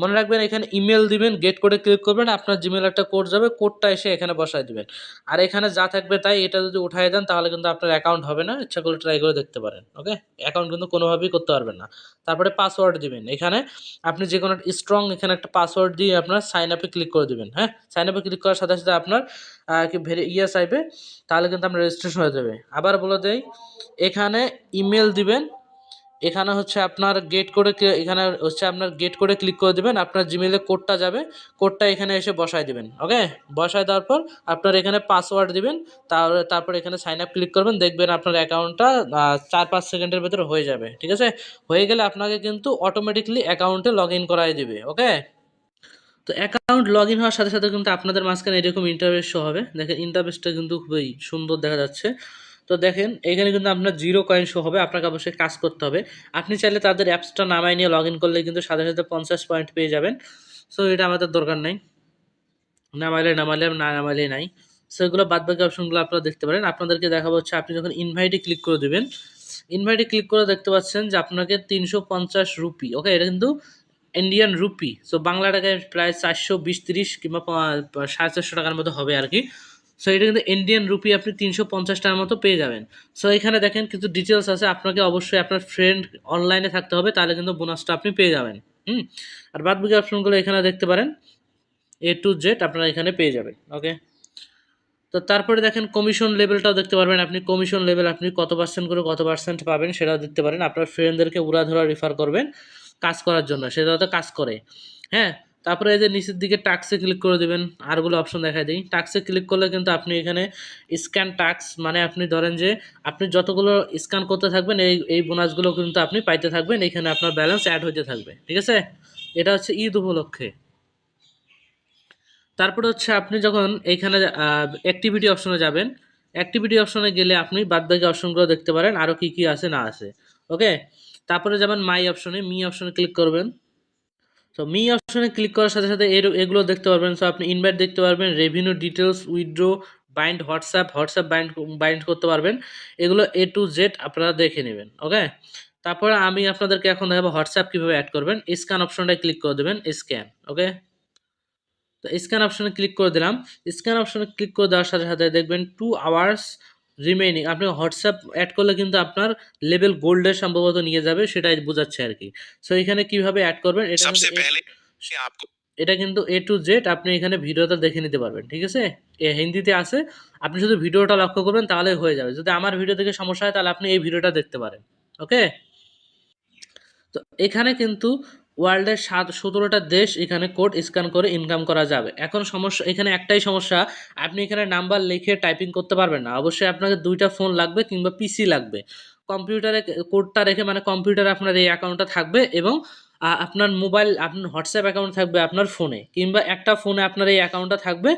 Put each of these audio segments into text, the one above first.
মনে রাখবেন এখানে ইমেল দিবেন, গেট কোডে ক্লিক করবেন, আপনার জিমেল একটা কোড যাবে, কোডটা এসে এখানে বসায় দিবেন। আর এখানে যা থাকবে তাই, এটা যদি উঠায় দেন তাহলে কিন্তু আপনার অ্যাকাউন্ট হবে না, ইচ্ছা করে ট্রাই করে দেখতে পারেন। ওকে, অ্যাকাউন্ট কিন্তু কোনোভাবেই করতে পারবেন না। তারপরে পাসওয়ার্ড দিবেন, এখানে আপনি যে কোনো স্ট্রং এখানে একটা পাসওয়ার্ড দিয়ে আপনার সাইন আপে ক্লিক করে দিবেন। হ্যাঁ, সাইন আপে ক্লিক করার সাথে সাথে আপনার কি চাইবে, তাহলে কিন্তু আপনার রেজিস্ট্রেশন হয়ে যাবে। আবার বলে দেই, এখানে ইমেল দিবেন, এখানে হচ্ছে আপনার গেট কোডে, এখানে হচ্ছে আপনার গেট কোডে ক্লিক করে দেবেন, আপনার জিমেইলে কোডটা যাবে, কোডটা এখানে এসে বসায় দিবেন। ওকে, বসায় দেওয়ার পর আপনার এখানে পাসওয়ার্ড দিবেন, তারপর এখানে সাইন আপ ক্লিক করবেন, দেখবেন আপনার অ্যাকাউন্টটা 4-5 সেকেন্ডের ভেতরে হয়ে যাবে। ঠিক আছে, হয়ে গেলে আপনাকে কিন্তু অটোমেটিকলি অ্যাকাউন্টে লগ ইন করাই দিবে। ওকে, তো অ্যাকাউন্ট লগ ইন হওয়ার সাথে সাথে কিন্তু আপনাদের মাঝখানে এরকম ইন্টারফেস শো হবে। দেখেন ইন্টারফেসটা কিন্তু খুবই সুন্দর দেখা যাচ্ছে। তো দেখেন এখানে কিন্তু আপনার 0 কয়েন শো হবে, আপনাকে অবশ্যই কাজ করতে হবে। আপনি চাইলে তাদের অ্যাপসটা নামায় নিয়ে লগ ইন করলে কিন্তু সাথে সাথে 50 পয়েন্ট পেয়ে যাবেন। সো এটা আমাদের দরকার নেই, না নামাইলে নাই। সো এগুলো বাদবাকি অপশনগুলো আপনারা দেখতে পারেন। আপনাদেরকে দেখাবো হচ্ছে, আপনি যখন ইনভাইটে ক্লিক করে দেবেন, ইনভাইটে ক্লিক করে দেখতে পাচ্ছেন যে আপনাকে 350 রুপি, ওকে, এটা কিন্তু ইন্ডিয়ান রুপি, সো বাংলা টাকায় প্রায় 420-30 কিংবা 450 টাকার মতো হবে আর কি। সো এটা কিন্তু ইন্ডিয়ান রুপি, আপনি 350 টাকার মতো পেয়ে যাবেন। সো এখানে দেখেন কিছু ডিটেলস আছে, আপনাকে অবশ্যই আপনার ফ্রেন্ড অনলাইনে থাকতে হবে, তাহলে কিন্তু বোনাসটা আপনি পেয়ে যাবেন। আর বাদ বাকি অপশনগুলো এখানে দেখতে পারেন, A to Z আপনারা এখানে পেয়ে যাবেন। ওকে, তো তারপরে দেখেন কমিশন লেভেলটাও দেখতে পারবেন, আপনি কমিশন লেভেল আপনি কত পার্সেন্ট করে কত পার্সেন্ট পাবেন সেটাও দেখতে পারেন। আপনার ফ্রেন্ডদেরকে উড়াধরা রেফার করবেন কাজ করার জন্য, সেটাও তো কাজ করে। হ্যাঁ, তারপরে এই যে নিচের দিকে টাক্সে ক্লিক করে দেবেন, আরগুলো অপশন দেখা দিই। টাক্সে ক্লিক করলে কিন্তু আপনি এখানে স্ক্যান টাক্স, মানে আপনি ধরেন যে আপনি যতগুলো স্ক্যান করতে থাকবেন এই বোনাসগুলো কিন্তু আপনি পাইতে থাকবেন, এখানে আপনার ব্যালেন্স অ্যাড হতে থাকবে। ঠিক আছে, এটা হচ্ছে ঈদ উপলক্ষে। তারপরে হচ্ছে আপনি যখন এইখানে অ্যাক্টিভিটি অপশনে যাবেন, অ্যাক্টিভিটি অপশনে গেলে আপনি বাদবাকি অপশনগুলো দেখতে পারেন আরও কী কী আছে না আছে। ওকে, তারপরে যাবেন মাই অপশনে, অপশনে ক্লিক করবেন। তো অপশনে ক্লিক করার সাথে সাথে এগুলো দেখতে পারবেন। সো আপনি ইনভাইট দেখতে পারবেন, revenue details, withdraw, bind WhatsApp bind bind করতে পারবেন। এগুলো A to Z আপনারা দেখে নেবেন। ওকে, তারপরে আমি আপনাদেরকে এখন দেখাবো হোয়াটসঅ্যাপ কীভাবে অ্যাড করবেন। স্ক্যান অপশনটায় ক্লিক করে দেবেন, স্ক্যান। ওকে, তো স্ক্যান অপশনে ক্লিক করে দিলাম। স্ক্যান অপশনে ক্লিক করে দেওয়ার সাথে সাথে দেখবেন 2 আওয়ার্স রিমেইনিং। আপনি হোয়াটসঅ্যাপ অ্যাড করলে কিন্তু আপনার লেভেল গোল্ডের সম্ভবত নিয়ে যাবে, সেটাই বোঝাচ্ছে আর কি। সো এখানে কিভাবে অ্যাড করবেন, এটা কিন্তু A to Z আপনি এখানে ভিডিওটা দেখে নিতে পারবেন। ঠিক আছে, হিন্দিতে আছে, আপনি শুধু ভিডিওটা লক্ষ্য করবেন তাহলে হয়ে যাবে। যদি আমার ভিডিও থেকে সমস্যা হয় তাহলে আপনি এই ভিডিওটা দেখতে পারেন। ওকে, তো এখানে কিন্তু ওয়ার্ল্ডের 17টা দেশ এখানে কোড স্ক্যান করে ইনকাম করা যাবে। এখন সমস্যা এখানে একটাই সমস্যা, আপনি এখানে নাম্বার লিখে টাইপিং করতে পারবেন না। অবশ্যই আপনাকে 2টা ফোন লাগবে কিংবা পিসি লাগবে। কম্পিউটারে কোডটা রেখে, মানে কম্পিউটারে আপনার এই অ্যাকাউন্টটা থাকবে এবং আপনার মোবাইল, আপনার হোয়াটসঅ্যাপ অ্যাকাউন্ট থাকবে আপনার ফোনে, কিংবা একটা ফোনে আপনার এই অ্যাকাউন্টটা থাকবে,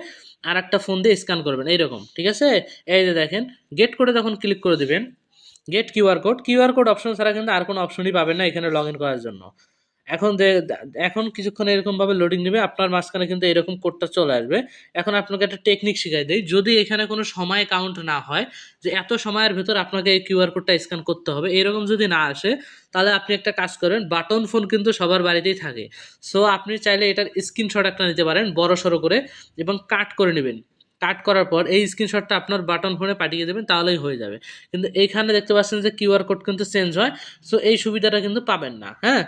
আর একটা ফোন দিয়ে স্ক্যান করবেন এইরকম। ঠিক আছে, এই যে দেখেন গেট কোডে যখন ক্লিক করে দিবেন, গেট কিউআর কোড অপশন ছাড়া কিন্তু আর কোনো অপশনই পাবেন না এখানে লগ ইন করার জন্য। এখন কিছুক্ষণ এরকমভাবে লোডিং নেবে, আপনার মাঝখানে কিন্তু এরকম কোডটা চলে আসবে। এখন আপনাকে একটা টেকনিক শিখাই দেই, যদি এখানে কোনো সময় কাউন্ট না হয় যে এত সময়ের ভেতর আপনাকে এই কিউআর কোডটা স্ক্যান করতে হবে, এরকম যদি না আসে, তাহলে আপনি একটা কাজ করেন, বাটন ফোন কিন্তু সবার বাড়িতেই থাকে। সো আপনি চাইলে এটার স্ক্রিনশট একটা নিতে পারেন বড় সড়ো করে, এবং কাট করে নেবেন। কাট করার পর এই স্ক্রিনশটটা আপনার বাটন ফোনে পাঠিয়ে দেবেন, তাহলেই হয়ে যাবে। কিন্তু এইখানে দেখতে পাচ্ছেন যে কিউআর কোড কিন্তু চেঞ্জ হয়, সো এই সুবিধাটা কিন্তু পাবেন না। হ্যাঁ,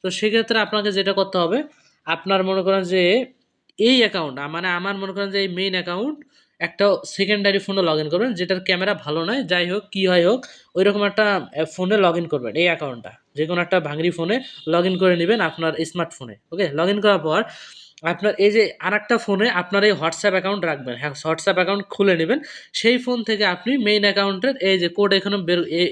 তো সেক্ষেত্রে আপনাকে যেটা করতে হবে, আপনার মনে করেন যে এই অ্যাকাউন্ট, মানে আমার মনে করেন যে এই মেইন অ্যাকাউন্ট, একটা সেকেন্ডারি ফোনে লগ ইন করবেন যেটার ক্যামেরা ভালো নয়, যাই হোক কী হয় হোক, ওইরকম একটা ফোনে লগ ইন করবেন। এই অ্যাকাউন্টটা যে কোনো একটা ভাঙড়ি ফোনে লগ ইন করে নেবেন, আপনার স্মার্টফোনে। ওকে, লগ ইন করার পর আপনার এই যে আরেকটা ফোনে আপনার এই হোয়াটসঅ্যাপ অ্যাকাউন্ট রাখবেন। হ্যাঁ, হোয়াটসঅ্যাপ অ্যাকাউন্ট খুলে নেবেন, সেই ফোন থেকে আপনি মেইন অ্যাকাউন্টের এই যে কোড এখানে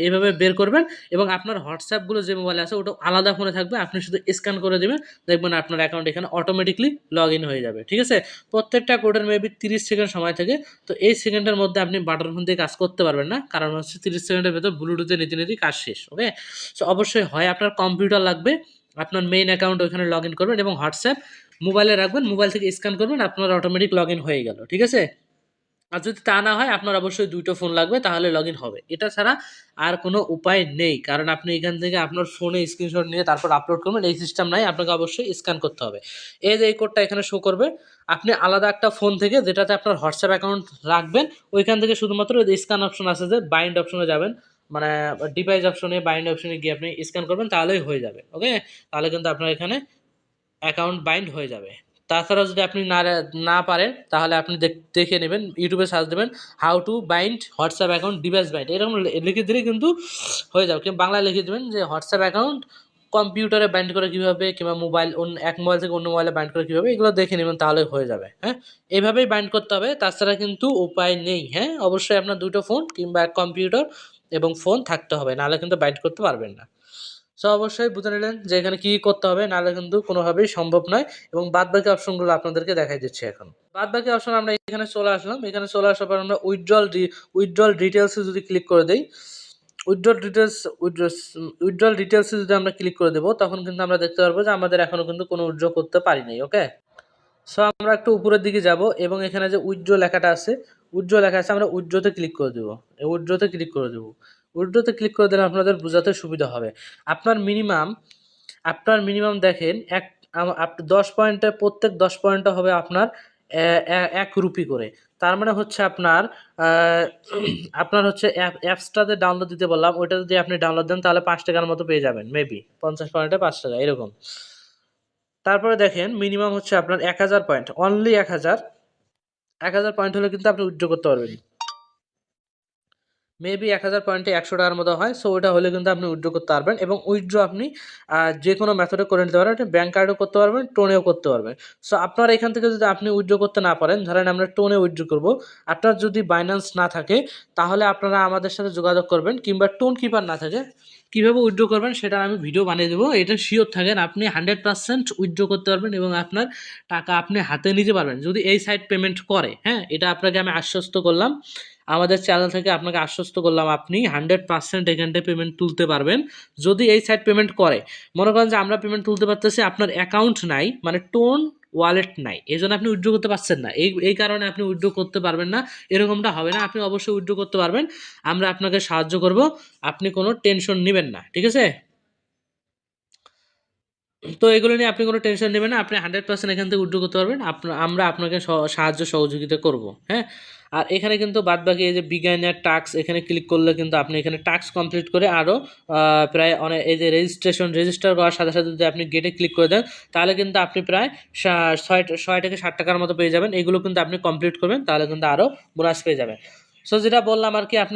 এভাবে বের করবেন, এবং আপনার হোয়াটসঅ্যাপগুলো যে মোবাইলে আছে ওটা আলাদা ফোনে থাকবে, আপনি শুধু স্ক্যান করে দেবেন, দেখবেন আপনার অ্যাকাউন্ট এখানে অটোমেটিকলি লগ ইন হয়ে যাবে। ঠিক আছে, প্রত্যেকটা কোডের মেবি 30 সেকেন্ড সময় থাকে। তো এই সেকেন্ডের মধ্যে আপনি বাটন ফোন দিয়ে কাজ করতে পারবেন না, কারণ হচ্ছে 30 সেকেন্ডের ভেতর ব্লুটুথে নিতে নিতে কাজ শেষ। ওকে, সো অবশ্যই হয় আপনার কম্পিউটার লাগবে, আপনার মেইন অ্যাকাউন্ট ওখানে লগ ইন করবেন, এবং হোয়াটসঅ্যাপ মোবাইলে রাখবেন, মোবাইল থেকে স্ক্যান করবেন, আপনার অটোমেটিক লগ ইন হয়ে গেল। ঠিক আছে, আর যদি তা না হয় আপনার অবশ্যই ২ টো ফোন লাগবে, তাহলে লগইন হবে। এটা ছাড়া আর কোনো উপায় নেই। কারণ আপনি এখান থেকে আপনার ফোনে স্ক্রিনশট নিয়ে তারপর আপলোড করবেন, এই সিস্টেম নাই। আপনাকে অবশ্যই স্ক্যান করতে হবে। এই যে এই কোডটা এখানে শো করবে, আপনি আলাদা একটা ফোন থেকে যেটাতে আপনার হোয়াটসঅ্যাপ অ্যাকাউন্ট রাখবেন, ওইখান থেকে শুধুমাত্র ওই যে স্ক্যান অপশন আছে যে বাইন্ড অপশনে যাবেন। মানে ডিভাইস অপশনে, বাইন্ড অপশনে গিয়ে আপনি স্ক্যান করবেন, তাহলেই হয়ে যাবে। ওকে? তাহলে কিন্তু আপনার এখানে অ্যাকাউন্ট বাইন্ড হয়ে যাবে। তাছাড়াও যদি আপনি না পারেন, তাহলে আপনি দেখে নেবেন, ইউটিউবে সার্চ দেবেন how to bind WhatsApp account device bind, এরকম লিখে দিলে কিন্তু হয়ে যাবে। কিংবা বাংলায় লিখে দেবেন যে হোয়াটসঅ্যাপ অ্যাকাউন্ট কম্পিউটারে বাইন্ড করে কীভাবে, কিংবা মোবাইল এক মোবাইল থেকে অন্য মোবাইলে বাইন্ড করে কীভাবে, এগুলো দেখে নেবেন, তাহলে হয়ে যাবে। হ্যাঁ, এভাবেই বাইন্ড করতে হবে, তাছাড়া কিন্তু উপায় নেই। হ্যাঁ, অবশ্যই আপনার ২ টো ফোন কিংবা এক কম্পিউটার এবং ফোন থাকতে হবে, নাহলে কিন্তু বাইন্ড করতে পারবেন না। সো অবশ্যই বুঝে নিলেন যে এখানে কী করতে হবে, নাহলে কিন্তু কোনোভাবেই সম্ভব নয়। এবং বাদবাকি অপশনগুলো আপনাদেরকে দেখাই দিচ্ছি এখন। বাদবাকি অপশন আমরা এখানে চলে আসলাম। এখানে চলে আসার পর আমরা উইথড্রল ডিটেইলসে যদি ক্লিক করে দেই, উইথড্রল ডিটেইলসে যদি আমরা ক্লিক করে দেবো, তখন কিন্তু আমরা দেখতে পারবো যে আমাদের এখনও কিন্তু কোনো উইথড্র করতে পারি নাই। ওকে? সো আমরা একটু উপরের দিকে যাব এবং এখানে যে উইথড্র লেখাটা আছে, আমরা উইথড্রতে ক্লিক করে দেবো। এই উইথড্রতে ক্লিক করে দেবো। উইথড্রতে ক্লিক করে দিলে আপনাদের বোঝাতে সুবিধা হবে। আপনার মিনিমাম আপনার মিনিমাম দেখেন ১০ পয়েন্টে, প্রত্যেক ১০ পয়েন্টে হবে আপনার ৳১ করে। তার মানে হচ্ছে আপনার হচ্ছে অ্যাপসটাতে ডাউনলোড দিতে বললাম, ওইটা যদি আপনি ডাউনলোড দেন তাহলে ৳৫ মতো পেয়ে যাবেন মেবি। ৫০ পয়েন্টে ৳৫ এরকম। তারপরে দেখেন মিনিমাম হচ্ছে আপনার ১,০০০ পয়েন্ট, অনলি ১,০০০। ১,০০০ পয়েন্ট হলে কিন্তু আপনি উইথড্র করতে পারবেন। মেবি ১,০০০ পয়েন্টে ৳১০০ মতো হয়। সো ওটা হলে কিন্তু আপনি উইথড্র করতে পারবেন, এবং উইথড্র আপনি যেকোনো মেথডে করে নিতে পারবেন। আপনি ব্যাংক কার্ডেও করতে পারবেন, টোনেও করতে পারবেন। সো আপনার এখান থেকে যদি আপনি উইথড্র করতে না পারেন, ধরেন আমরা টোনে উইথড্র করব। আপনার যদি বাইন্যান্স না থাকে, তাহলে আপনারা আমাদের সাথে যোগাযোগ করবেন, কিংবা টোন কিপার না থাকে, কীভাবে উইথড্র করবেন সেটার আমি ভিডিও বানিয়ে দেবো। এটা শিওর থাকেন, আপনি 100% উইথড্র করতে পারবেন এবং আপনার টাকা আপনি হাতে নিতে পারবেন, যদি এই সাইট পেমেন্ট করে। হ্যাঁ, এটা আপনাকে আমি আশ্বস্ত করলাম, আমাদের চ্যানেল থেকে আপনাকে আশ্বস্ত করলাম, আপনি 100% এখান থেকে পেমেন্ট তুলতে পারবেন যদি এই সাইট পেমেন্ট করে। মনে করেন যে আমরা পেমেন্ট তুলতে পারতেছি, আপনার অ্যাকাউন্ট নাই, মানে টোন ওয়ালেট নাই, এই জন্য আপনি উইথড্র করতে পারছেন না, এই কারণে আপনি উইথড্র করতে পারবেন না। এরকমটা হবে না, আপনি অবশ্যই উইথড্র করতে পারবেন। আমরা আপনাকে সাহায্য করব, আপনি কোনো টেনশন নেবেন না। ঠিক আছে? তো এগুলো নিয়ে আপনি কোনো টেনশন নেবেন না। আপনি 100% এখান থেকে উইথড্র করতে পারবেন। আমরা আপনাকে সাহায্য সহযোগিতা করব। হ্যাঁ? আর এখানে কিন্তু বাদবাকি এই যে বিজ্ঞানের টাস্ক, এখানে ক্লিক করলে কিন্তু আপনি এখানে টাস্ক কমপ্লিট করে আরও প্রায় অনেক, এই যে রেজিস্টার করার সাথে সাথে যদি আপনি গেটে ক্লিক করে দেন, তাহলে কিন্তু আপনি প্রায় ৬ থেকে ৳৬০ মতো পেয়ে যাবেন। এগুলো কিন্তু আপনি কমপ্লিট করবেন, তাহলে কিন্তু আরও বোনাস পেয়ে যাবেন। সো যেটা বললাম আর কি, আপনি